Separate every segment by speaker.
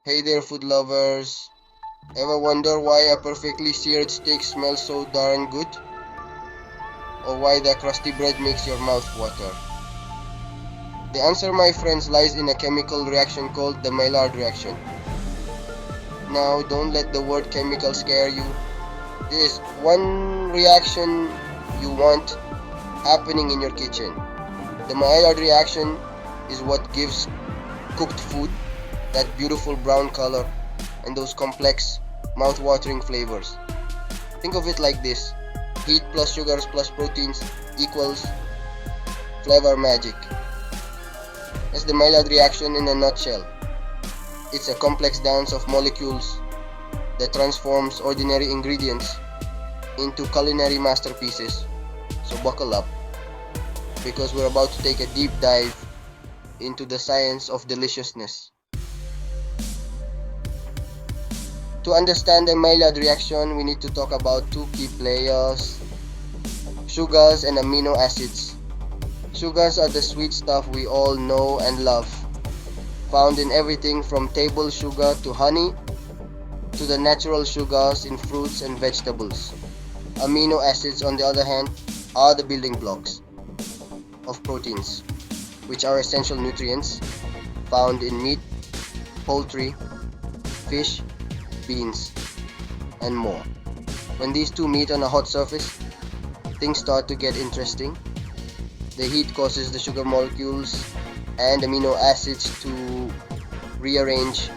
Speaker 1: Hey there, food lovers. Ever wonder why a perfectly seared steak smells so darn good? Or why the crusty bread makes your mouth water? The answer, my friends, lies in a chemical reaction called the Maillard reaction. Now, don't let the word chemical scare you. This is one reaction you want happening in your kitchen. The Maillard reaction is what gives cooked food that beautiful brown color and those complex, mouth-watering flavors. Think of it like this: heat plus sugars plus proteins equals flavor magic. That's the Maillard reaction in a nutshell. It's a complex dance of molecules that transforms ordinary ingredients into culinary masterpieces. So buckle up, because we're about to take a deep dive into the science of deliciousness. To understand the Maillard reaction, we need to talk about two key players: sugars and amino acids. Sugars are the sweet stuff we all know and love, found in everything from table sugar to honey to the natural sugars in fruits and vegetables. Amino acids, on the other hand, are the building blocks of proteins, which are essential nutrients found in meat, poultry, fish, beans, and more. When these two meet on a hot surface, things start to get interesting. The heat causes the sugar molecules and amino acids to rearrange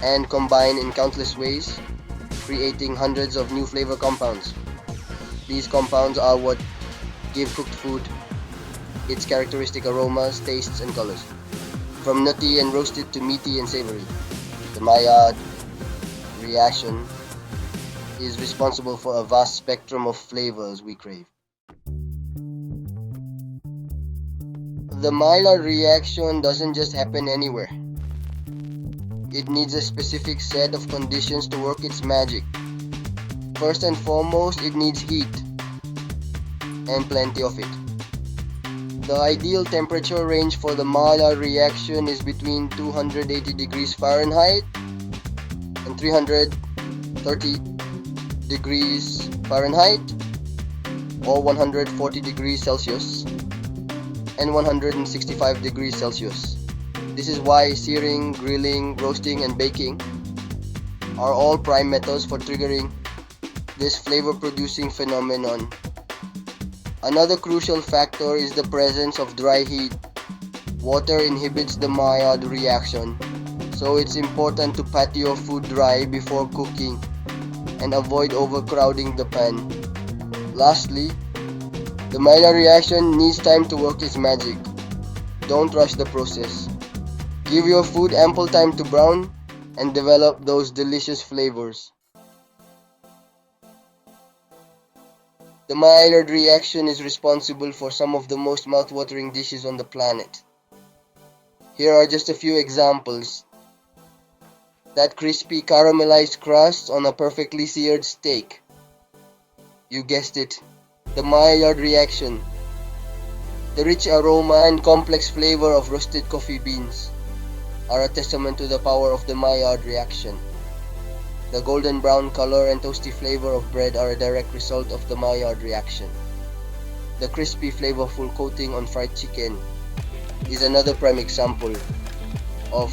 Speaker 1: and combine in countless ways, creating hundreds of new flavor compounds. These compounds are what give cooked food its characteristic aromas, tastes, and colors. From nutty and roasted to meaty and savory, the Maillard reaction is responsible for a vast spectrum of flavors we crave. The Maillard reaction doesn't just happen anywhere. It needs a specific set of conditions to work its magic. First and foremost, it needs heat, and plenty of it. The ideal temperature range for the Maillard reaction is between 280 degrees Fahrenheit and 330 degrees Fahrenheit, or 140 degrees Celsius, and 165 degrees Celsius. This is why searing, grilling, roasting, and baking are all prime methods for triggering this flavor-producing phenomenon. Another crucial factor is the presence of dry heat. Water inhibits the Maillard reaction, so it's important to pat your food dry before cooking and avoid overcrowding the pan. Lastly, the Maillard reaction needs time to work its magic. Don't rush the process. Give your food ample time to brown and develop those delicious flavors. The Maillard reaction is responsible for some of the most mouth-watering dishes on the planet. Here are just a few examples. That crispy caramelized crust on a perfectly seared steak. You guessed it, the Maillard reaction. The rich aroma and complex flavor of roasted coffee beans are a testament to the power of the Maillard reaction. The golden brown color and toasty flavor of bread are a direct result of the Maillard reaction. The crispy, flavorful coating on fried chicken is another prime example of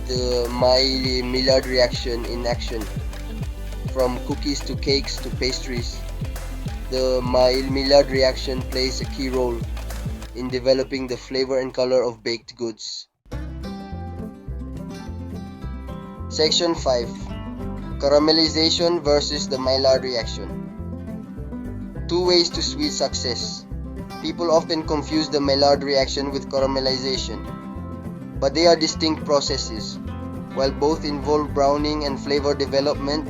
Speaker 1: the Maillard reaction in action. From cookies to cakes to pastries, the Maillard reaction plays a key role in developing the flavor and color of baked goods. Section 5: Caramelization versus the Maillard reaction. Two ways to sweet success. People often confuse the Maillard reaction with caramelization, but they are distinct processes. While both involve browning and flavor development,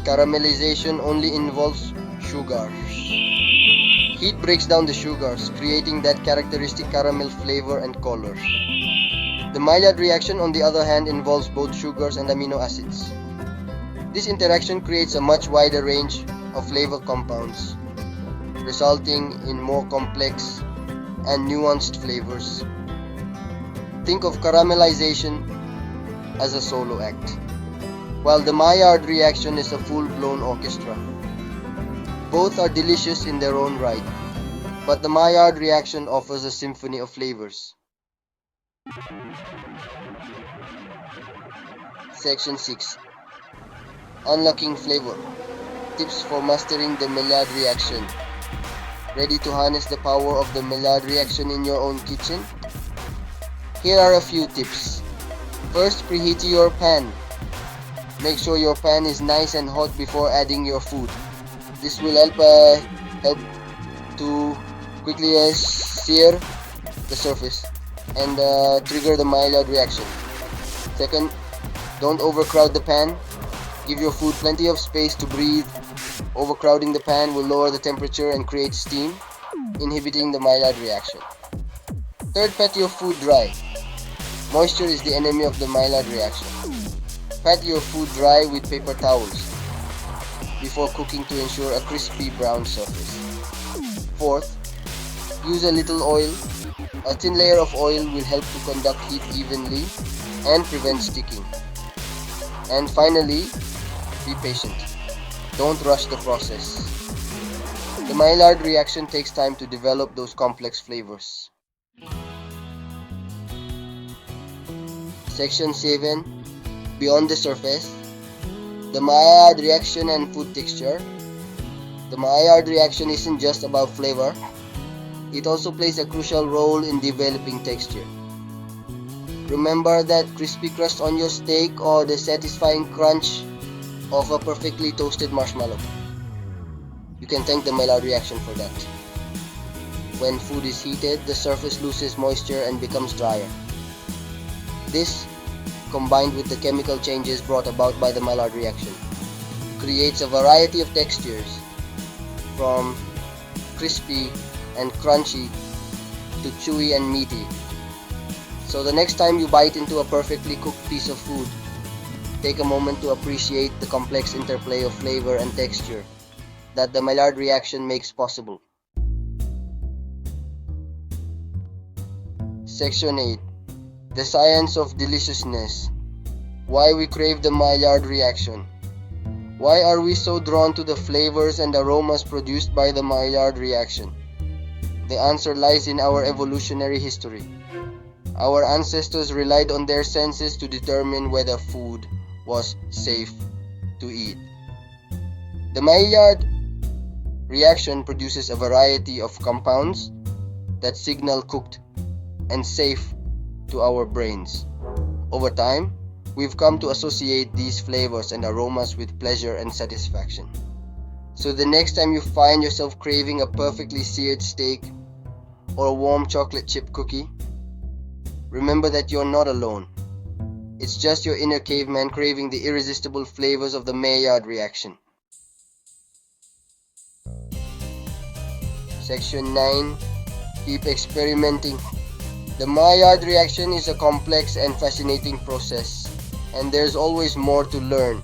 Speaker 1: caramelization only involves sugar. Heat breaks down the sugars, creating that characteristic caramel flavor and color. The Maillard reaction, on the other hand, involves both sugars and amino acids. This interaction creates a much wider range of flavor compounds, resulting in more complex and nuanced flavors. Think of caramelization as a solo act, while the Maillard reaction is a full-blown orchestra. Both are delicious in their own right, but the Maillard reaction offers a symphony of flavors. Section 6. Unlocking flavor. Tips for mastering the Maillard reaction. Ready to harness the power of the Maillard reaction in your own kitchen? Here are a few tips. First, preheat your pan. Make sure your pan is nice and hot before adding your food. This will help to quickly sear the surface and trigger the Maillard reaction. Second, don't overcrowd the pan. Give your food plenty of space to breathe. Overcrowding the pan will lower the temperature and create steam, inhibiting the Maillard reaction. Third, pat your food dry. Moisture is the enemy of the Maillard reaction. Pat your food dry with paper towels before cooking to ensure a crispy brown surface. Fourth, use a little oil. A thin layer of oil will help to conduct heat evenly and prevent sticking. And finally, be patient. Don't rush the process. The Maillard reaction takes time to develop those complex flavors. Section 7. Beyond the surface. The Maillard reaction and food texture. The Maillard reaction isn't just about flavor. It also plays a crucial role in developing texture. Remember that crispy crust on your steak or the satisfying crunch of a perfectly toasted marshmallow. You can thank the Maillard reaction for that. When food is heated, the surface loses moisture and becomes drier. This, combined with the chemical changes brought about by the Maillard reaction, creates a variety of textures, from crispy and crunchy to chewy and meaty. So the next time you bite into a perfectly cooked piece of food, take a moment to appreciate the complex interplay of flavor and texture that the Maillard reaction makes possible. Section 8. The Science of Deliciousness. Why we crave the Maillard reaction. Why are we so drawn to the flavors and aromas produced by the Maillard reaction? The answer lies in our evolutionary history. Our ancestors relied on their senses to determine whether food was safe to eat. The Maillard reaction produces a variety of compounds that signal cooked and safe to our brains. Over time, we've come to associate these flavors and aromas with pleasure and satisfaction. So the next time you find yourself craving a perfectly seared steak or a warm chocolate chip cookie, remember that you're not alone. It's just your inner caveman craving the irresistible flavors of the Maillard reaction. Section 9. Keep experimenting. The Maillard reaction is a complex and fascinating process, and there's always more to learn.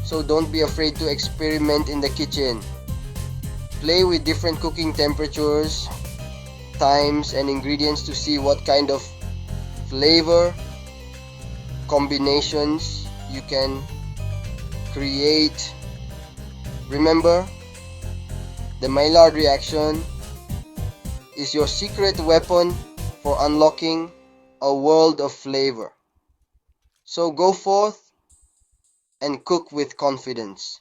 Speaker 1: So don't be afraid to experiment in the kitchen. Play with different cooking temperatures, times, and ingredients to see what kind of flavor combinations you can create. Remember, the Maillard reaction is your secret weapon for unlocking a world of flavor. So go forth and cook with confidence.